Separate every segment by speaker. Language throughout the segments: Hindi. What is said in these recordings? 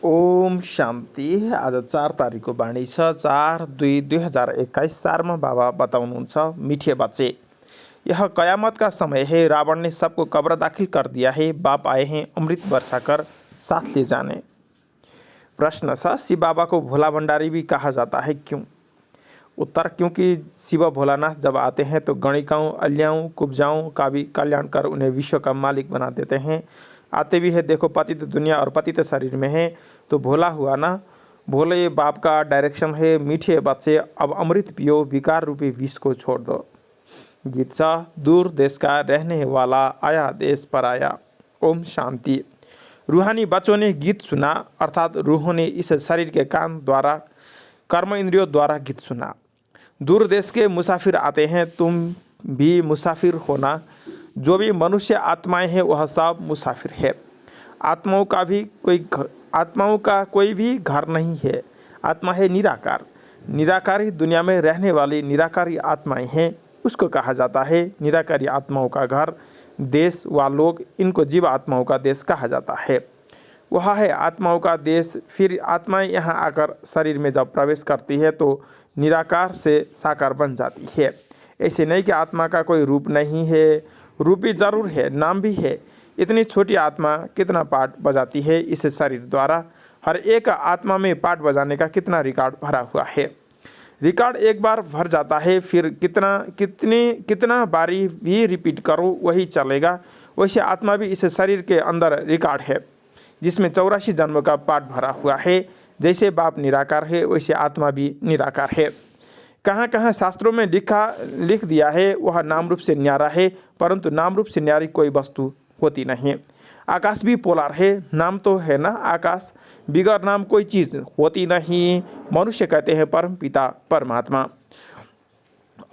Speaker 1: ओम शान्ति। आज 4 तारिकको बाणी छ 4/2/2021 सारमा बाबा बताउनुहुन्छ, मीठे बच्चे, यह कयामत का समय है। रावण ने सबको कब्र दाखिल कर दिया है। बाप आए हैं अमृत बरसा कर साथ ले जाने। प्रश्न छ, शिव बाबा को भोला भंडारी भी कहा जाता है, क्यों? उत्तर, क्योंकि शिव भोलानाथ जब आते हैं तो गणिकाओं, अल्याओं, कुब्जाओं का भी कल्याण कर उन्हें विश्व का मालिक बना देते हैं। आते भी है, देखो पतित दुनिया और पतित शरीर में है तो भोला हुआ ना। भोले बाप का डायरेक्शन है, मीठे बच्चे अब अमृत पियो, विकार रूपी विष को छोड़ दो। गीत सा, दूर देश का रहने वाला आया देश पर आया। ओम शांति। रूहानी बच्चों ने गीत सुना, अर्थात रूहों ने इस शरीर के कान द्वारा, कर्म इंद्रियों द्वारा गीत सुना। दूर देश के मुसाफिर आते हैं, तुम भी मुसाफिर होना। जो भी मनुष्य आत्माएं हैं वह सब मुसाफिर है। आत्माओं का कोई भी घर नहीं है। आत्मा है निराकार। निराकारी दुनिया में रहने वाली निराकारी आत्माएं हैं, उसको कहा जाता है निराकारी आत्माओं का घर, देश व लोग, इनको जीव आत्माओं का देश कहा जाता है। वह है आत्माओं का देश। फिर आत्माएं यहाँ आकर शरीर में जब प्रवेश करती है तो निराकार से साकार बन जाती है। ऐसे नहीं कि आत्मा का कोई रूप नहीं है, रूप भी जरूर है, नाम भी है। इतनी छोटी आत्मा कितना पाठ बजाती है इस शरीर द्वारा। हर एक आत्मा में पाठ बजाने का कितना रिकॉर्ड भरा हुआ है। रिकॉर्ड एक बार भर जाता है, फिर कितना बारी भी रिपीट करो वही चलेगा। वैसे आत्मा भी इस शरीर के अंदर रिकॉर्ड है, जिसमें 84 जन्म का पाठ भरा हुआ है। जैसे बाप निराकार है वैसे आत्मा भी निराकार है। कहाँ कहाँ शास्त्रों में लिख दिया है वह नाम रूप से न्यारा है, परंतु नाम रूप से न्यारी कोई वस्तु होती नहीं। आकाश भी पोलार है, नाम तो है ना आकाश, बिगड़ नाम कोई चीज़ होती नहीं। मनुष्य कहते हैं परम पिता परमात्मा।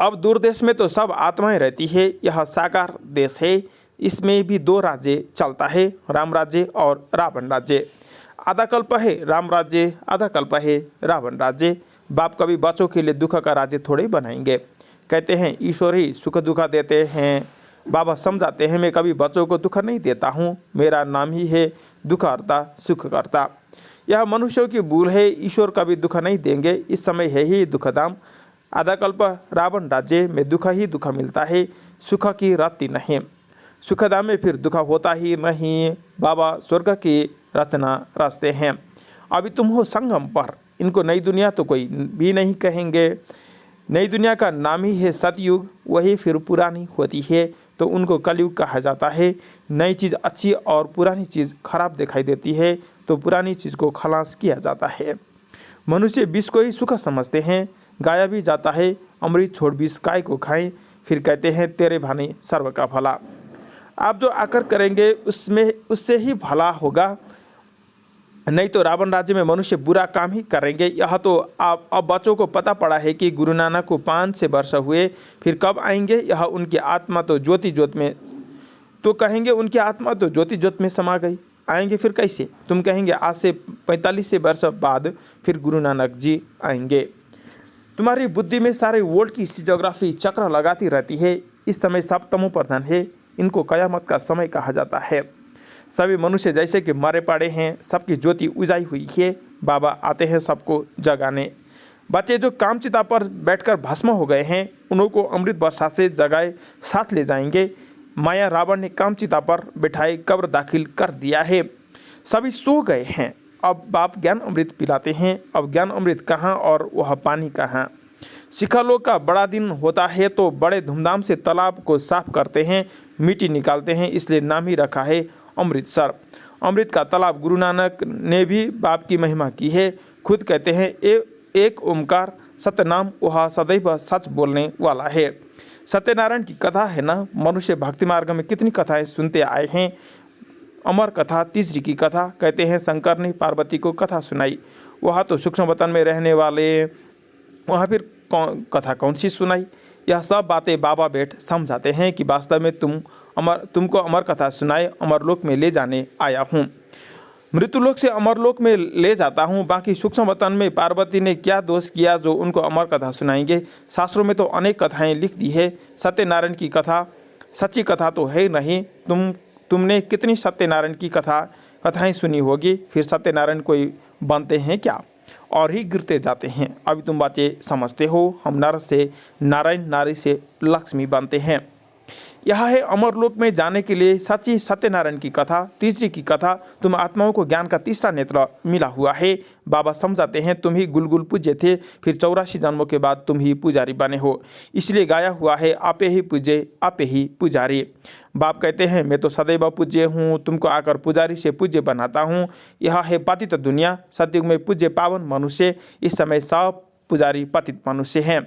Speaker 1: अब दूर देश में तो सब आत्माएं रहती है, यह साकार देश है। इसमें भी 2 राज्य चलता है, राम राज्य और रावण राज्य। आधा कल्प है राम राज्य, आधा कल्प है रावण राज्य। बाप कभी बच्चों के लिए दुख का राज्य थोड़े बनाएंगे। कहते हैं ईश्वर ही सुख दुख देते हैं। बाबा समझाते हैं, मैं कभी बच्चों को दुख नहीं देता हूँ, मेरा नाम ही है दुख हरता सुख करता। यह मनुष्यों की भूल है, ईश्वर कभी दुख नहीं देंगे। इस समय है ही दुखधाम। आधा कल्प रावण राज्य में दुख ही दुख मिलता है, सुख की रत्ती नहीं। सुखधाम में फिर दुख होता ही नहीं। बाबा स्वर्ग की रचना रचते हैं। अभी तुम हो संगम पर। इनको नई दुनिया तो कोई भी नहीं कहेंगे। नई दुनिया का नाम ही है सतयुग, वही फिर पुरानी होती है तो उनको कलयुग कहा जाता है। नई चीज़ अच्छी और पुरानी चीज़ खराब दिखाई देती है तो पुरानी चीज़ को खलास किया जाता है। मनुष्य विष को ही सुख समझते हैं। गाया भी जाता है, अमृत छोड़ विष काय को खाएं। फिर कहते हैं तेरे भाने सर्व का भला। आप जो आकर करेंगे उससे ही भला होगा, नहीं तो रावण राज्य में मनुष्य बुरा काम ही करेंगे। यह तो अब बच्चों को पता पड़ा है कि गुरु नानक को 500 वर्ष हुए, फिर कब आएंगे। यह उनकी आत्मा तो ज्योति ज्योत में, तो कहेंगे उनकी आत्मा तो ज्योति ज्योत में समा गई, आएंगे फिर कैसे? तुम कहेंगे आज से 45 वर्ष बाद फिर गुरु नानक जी आएंगे। तुम्हारी बुद्धि में सारे वर्ल्ड की ज्योग्राफी चक्र लगाती रहती है। इस समय सब तमो प्रधान है, इनको कयामत का समय कहा जाता है। सभी मनुष्य जैसे कि मरे पड़े हैं, सबकी ज्योति उजाई हुई है। बाबा आते हैं सबको जगाने। बच्चे जो कामचिता पर बैठकर भस्म हो गए हैं, उनको अमृत वर्षा से जगाए साथ ले जाएंगे। माया रावण ने कामचिता पर बैठाए कब्र दाखिल कर दिया है। सभी सो गए हैं। अब बाप ज्ञान अमृत पिलाते हैं। अब ज्ञान अमृत कहाँ और वह पानी कहाँ? शिखालों का बड़ा दिन होता है तो बड़े धूमधाम से तालाब को साफ करते हैं, मिट्टी निकालते हैं, इसलिए नाम ही रखा है अमृतसर। अमृत का तालाब गुरु नानक ने भी बाप की महिमा की है। खुद कहते हैं एक ओमकार सत्यनाम वह सदैव सच बोलने वाला है। सत्यनारायण की कथा है ना। मनुष्य भक्ति मार्ग में कितनी कथाएं सुनते आए हैं। अमर कथा, तीसरी की कथा। कहते हैं शंकर ने पार्वती को कथा सुनाई। वह तो सूक्ष्म वतन में रहने वाले, वहाँ फिर कथा कौन सी सुनाई? यह सब बातें बाबा बैठ समझाते हैं कि वास्तव में तुमको अमर कथा सुनाए अमरलोक में ले जाने आया हूँ। मृत्युलोक से अमरलोक में ले जाता हूँ। बाकी सूक्ष्म वतन में पार्वती ने क्या दोष किया जो उनको अमर कथा सुनाएंगे? शास्त्रों में तो अनेक कथाएं लिख दी है। सत्यनारायण की कथा सच्ची कथा तो है नहीं। तुमने कितनी सत्यनारायण की कथा कथाएं सुनी होगी। फिर सत्यनारायण कोई बनते हैं क्या और ही गिरते जाते हैं। अभी तुम बातें समझते हो। हम नर से नारायण, नारी से लक्ष्मी बनते हैं। यह है अमरलोक में जाने के लिए सच्ची सत्यनारायण की कथा। तीसरी की कथा, तुम आत्माओं को ज्ञान का तीसरा नेत्र मिला हुआ है। बाबा समझाते हैं तुम ही गुलगुल पूज्य थे, फिर 84 जन्मों के बाद तुम ही पुजारी बने हो, इसलिए गाया हुआ है आपे ही पूजे आपे ही पुजारी। बाप कहते हैं मैं तो सदैव पूज्य हूँ, तुमको आकर पुजारी से पूज्य बनाता हूँ। यह है पतित दुनिया। सतयुग में पूज्य पावन मनुष्य, इस समय सब पुजारी पतित मनुष्य हैं।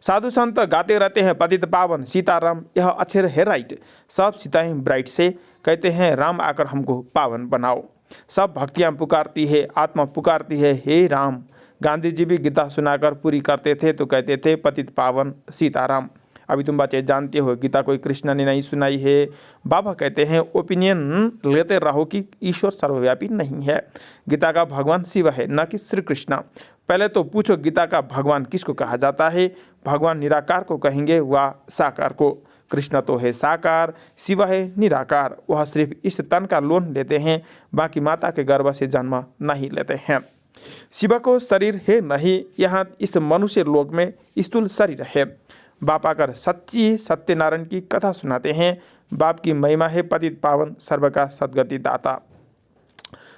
Speaker 1: साधु संत गाते रहते हैं पतित पावन सीताराम, यह अक्षर है राइट। सब सीताएं ब्राइट से कहते हैं राम आकर हमको पावन बनाओ। सब भक्तियां पुकारती है, आत्मा पुकारती है हे राम। गांधी जी भी गीता सुनाकर पूरी करते थे तो कहते थे पतित पावन सीताराम। अभी तुम बच्चे जानते हो गीता कोई कृष्ण ने नहीं सुनाई है। बाबा कहते हैं ओपिनियन लेते रहो कि ईश्वर सर्वव्यापी नहीं है। गीता का भगवान शिव है, न कि श्री कृष्ण। पहले तो पूछो गीता का भगवान किसको कहा जाता है। भगवान निराकार को कहेंगे व साकार को। कृष्ण तो है साकार, शिव है निराकार। वह सिर्फ इस तन का लोन लेते हैं, बाकी माता के गर्भ से जन्म नहीं लेते हैं। शिव को शरीर है नहीं, यहाँ इस मनुष्य लोक में स्थूल शरीर है। बाप आकर सच्ची सत्यनारायण की कथा सुनाते हैं। बाप की महिमा है पतित पावन, सर्व का सदगति दाता,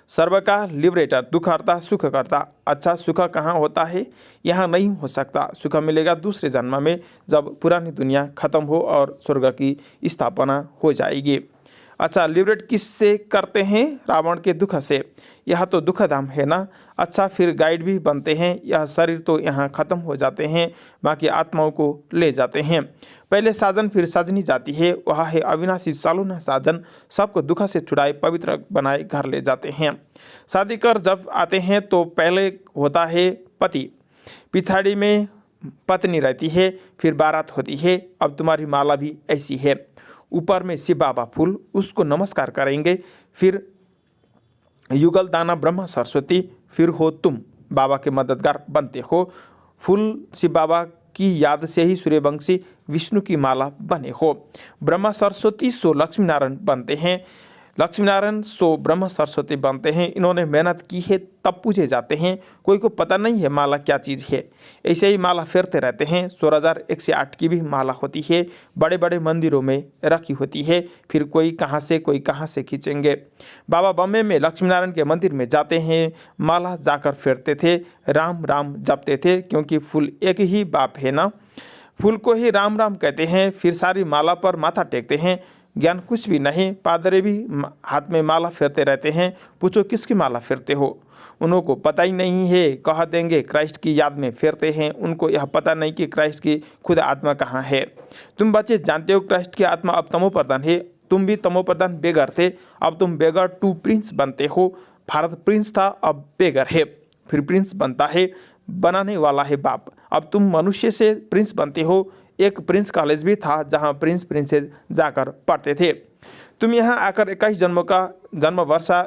Speaker 1: सर्व का लिबरेटर, दुख हरता सुख करता। अच्छा सुख कहाँ होता है? यहाँ नहीं हो सकता। सुख मिलेगा दूसरे जन्म में, जब पुरानी दुनिया खत्म हो और स्वर्ग की स्थापना हो जाएगी। अच्छा लिबरेट किससे करते हैं? रावण के दुख से। यह तो दुखधाम है ना। अच्छा फिर गाइड भी बनते हैं। यह शरीर तो यहाँ खत्म हो जाते हैं, बाकी आत्माओं को ले जाते हैं। पहले साजन फिर साजनी जाती है, वह है अविनाशी सालूना साजन। सबको दुख से छुड़ाए पवित्र बनाए घर ले जाते हैं। शादी कर जब आते हैं तो पहले होता है पति, पिछाड़ी में पत्नी रहती है, फिर बारात होती है। अब तुम्हारी माला भी ऐसी है, ऊपर में शिव बाबा फूल, उसको नमस्कार करेंगे। फिर युगल दाना ब्रह्मा सरस्वती, फिर हो तुम बाबा के मददगार बनते हो। फूल शिव बाबा की याद से ही सूर्यवंशी विष्णु की माला बने हो। ब्रह्मा सरस्वती सो लक्ष्मी नारायण बनते हैं, लक्ष्मी नारायण सो ब्रह्मा सरस्वती बनते हैं। इन्होंने मेहनत की है तब पूजे जाते हैं। कोई को पता नहीं है माला क्या चीज़ है, ऐसे ही माला फेरते रहते हैं। 16,108 की भी माला होती है, बड़े बड़े मंदिरों में रखी होती है। फिर कोई कहाँ से खींचेंगे। बाबा बम्बे में लक्ष्मी नारायण के मंदिर में जाते हैं, माला जाकर फेरते थे, राम राम जपते थे, क्योंकि फूल एक ही बाप है ना, फूल को ही राम राम कहते हैं। फिर सारी माला पर माथा टेकते हैं। ज्ञान कुछ भी नहीं, पादरे भी हाथ में माला फेरते रहते हैं। पूछो किसकी माला फेरते हो? उनको पता ही नहीं है, कह देंगे क्राइस्ट की याद में फेरते हैं। उनको यह पता नहीं कि क्राइस्ट की खुद आत्मा कहाँ है। तुम बच्चे जानते हो क्राइस्ट की आत्मा अब तमो प्रधान है। तुम भी तमो प्रधान बेगर थे, अब तुम बेगर टू प्रिंस बनते हो। भारत प्रिंस था, अब बेगर है, फिर प्रिंस बनता है। बनाने वाला है बाप। अब तुम मनुष्य से प्रिंस बनते हो। एक प्रिंस कॉलेज भी था जहाँ प्रिंस प्रिंसेस जाकर पढ़ते थे। तुम यहाँ आकर 21 जन्मों का जन्म वर्षा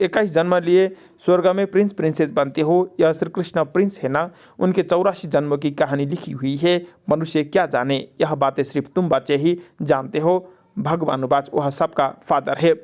Speaker 1: 21 जन्म लिए स्वर्ग में प्रिंस प्रिंसेस बनते हो। यह श्री कृष्ण प्रिंस है ना, उनके 84 जन्मों की कहानी लिखी हुई है। मनुष्य क्या जाने, यह बातें सिर्फ तुम बच्चे ही जानते हो। भगवान बाच वह सबका फादर है।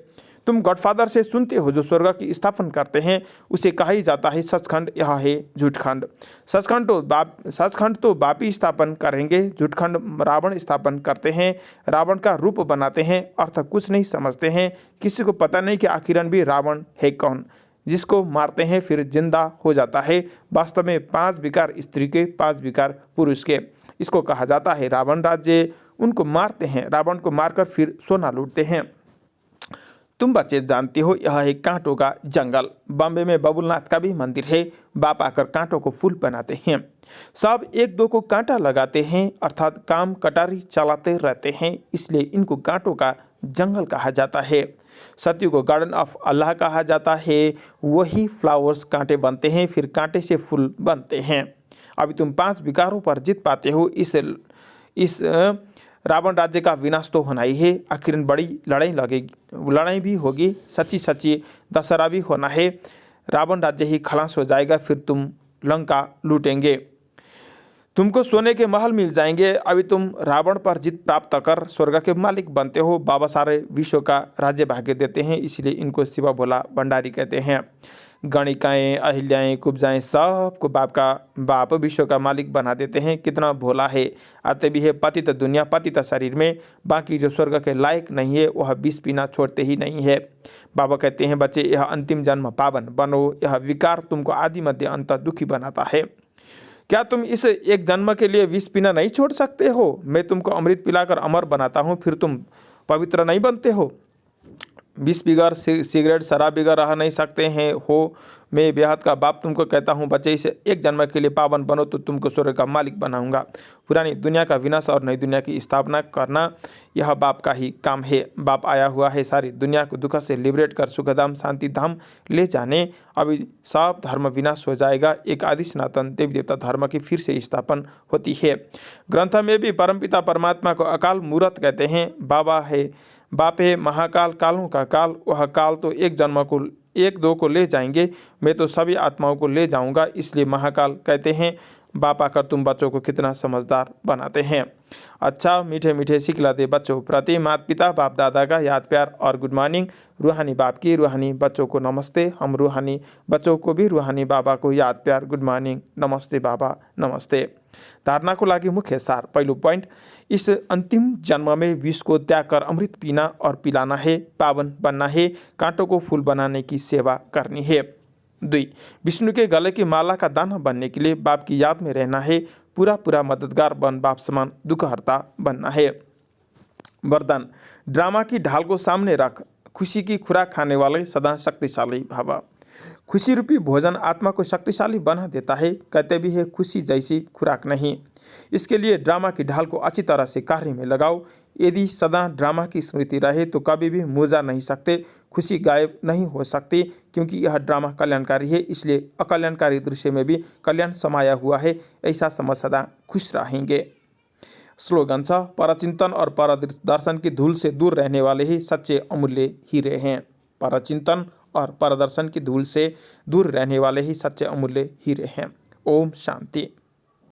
Speaker 1: तुम गॉडफादर से सुनते हो जो स्वर्ग की स्थापना करते हैं, उसे कहा ही जाता है सचखंड, यह है झूठखंड। सचखंड तो बापी स्थापन करेंगे, झूठखंड रावण स्थापन करते हैं। रावण का रूप बनाते हैं, अर्थ कुछ नहीं समझते हैं। किसी को पता नहीं कि आखिरन भी रावण है कौन, जिसको मारते हैं फिर जिंदा हो जाता है। वास्तव में 5 विकार स्त्री के, 5 विकार पुरुष के। इसको कहा जाता है रावण राज्य। उनको मारते हैं, रावण को मारकर फिर सोना लूटते हैं। तुम बच्चे जानते हो यह है कांटों का जंगल। बॉम्बे में बबुलनाथ का भी मंदिर है। बाप आकर कांटों को फूल बनाते हैं। सब एक दो को कांटा लगाते हैं, अर्थात काम कटारी चलाते रहते हैं, इसलिए इनको कांटों का जंगल कहा जाता है। सत्यु को गार्डन ऑफ अल्लाह कहा जाता है। वही फ्लावर्स कांटे बनते हैं, फिर कांटे से फूल बनते हैं। अभी तुम 5 विकारों पर जीत पाते हो। इस रावण राज्य का विनाश तो होना ही है। आखिर बड़ी लड़ाई भी होगी, सच्ची दशहरा भी होना है। रावण राज्य ही खलास हो जाएगा, फिर तुम लंका लूटेंगे। तुमको सोने के महल मिल जाएंगे, अभी तुम रावण पर जीत प्राप्त कर स्वर्ग के मालिक बनते हो। बाबा सारे विश्व का राज्य भाग्य देते हैं, इसलिए इनको शिवा भोला भंडारी कहते हैं। गणिकाएँ, अहिल्याएँ, कुब्जाएँ सबको बाप विश्व का मालिक बना देते हैं। कितना भोला है। आते भी है पतित दुनिया पतित शरीर में, बाकी जो स्वर्ग के लायक नहीं है वह विष पीना छोड़ते ही नहीं है। बाबा कहते हैं बच्चे, यह अंतिम जन्म पावन बनो। यह विकार तुमको आदि मध्य अंत दुखी बनाता है। क्या तुम इस एक जन्म के लिए विष पीना नहीं छोड़ सकते हो? मैं तुमको अमृत पिलाकर अमर बनाता हूँ, फिर तुम पवित्र नहीं बनते हो? विष बिगर सिगरेट शराब बिगर रह नहीं सकते हैं हो। मैं बेहद का बाप तुमको कहता हूँ बच्चे, इसे एक जन्म के लिए पावन बनो तो तुमको स्वर्ग का मालिक बनाऊंगा। पुरानी दुनिया का विनाश और नई दुनिया की स्थापना करना यह बाप का ही काम है। बाप आया हुआ है सारी दुनिया को दुख से लिबरेट कर सुखधाम शांति धाम ले जाने। अभी सब धर्म विनाश हो जाएगा, एक आदि सनातन देवी देवता धर्म की फिर से स्थापना होती है। ग्रंथ में भी परमपिता परमात्मा को अकाल मूर्त कहते हैं। बाप है महाकाल, कालों का काल। वह काल तो एक जन्म को एक दो को ले जाएंगे, मैं तो सभी आत्माओं को ले जाऊंगा, इसलिए महाकाल कहते हैं। बाप आकर तुम बच्चों को कितना समझदार बनाते हैं। अच्छा मीठे मीठे सिखलाते बच्चों प्रति माता पिता बाप दादा का याद प्यार और गुड मॉर्निंग। रूहानी बाप की रूहानी बच्चों को नमस्ते। हम रूहानी बच्चों को भी रूहानी बाबा को याद प्यार गुड मॉर्निंग नमस्ते बाबा नमस्ते। धारणा को लागे मुख्य सार। पहलो पॉइंट, इस अंतिम जन्म में विष को त्याग कर अमृत पीना और पिलाना है, पावन बनना है, कांटों को फूल बनाने की सेवा करनी है। 2, विष्णु के गले की माला का दाना बनने के लिए बाप की याद में रहना है, पूरा मददगार बन बाप समान दुखहर्ता बनना है। वरदान, ड्रामा की ढाल को सामने रख, खुशी की खुराक खाने वाले सदा शक्तिशाली भावा। खुशी रूपी भोजन आत्मा को शक्तिशाली बना देता है। कहते भी है खुशी जैसी खुराक नहीं। इसके लिए ड्रामा की ढाल को अच्छी तरह से कार्य में लगाओ। यदि सदा ड्रामा की स्मृति रहे तो कभी भी मुरझा नहीं सकते, खुशी गायब नहीं हो सकती, क्योंकि यह ड्रामा कल्याणकारी है। इसलिए अकल्याणकारी दृश्य में भी कल्याण समाया हुआ है, ऐसा समझ सदा खुश रहेंगे। स्लोगन छ, परचिंतन और परदर्शन की धूल से दूर रहने वाले ही सच्चे अमूल्य हीरे हैं। परचिंतन और परदर्शन की धूल से दूर रहने वाले ही सच्चे अमूल्य हीरे हैं। ओम शांति।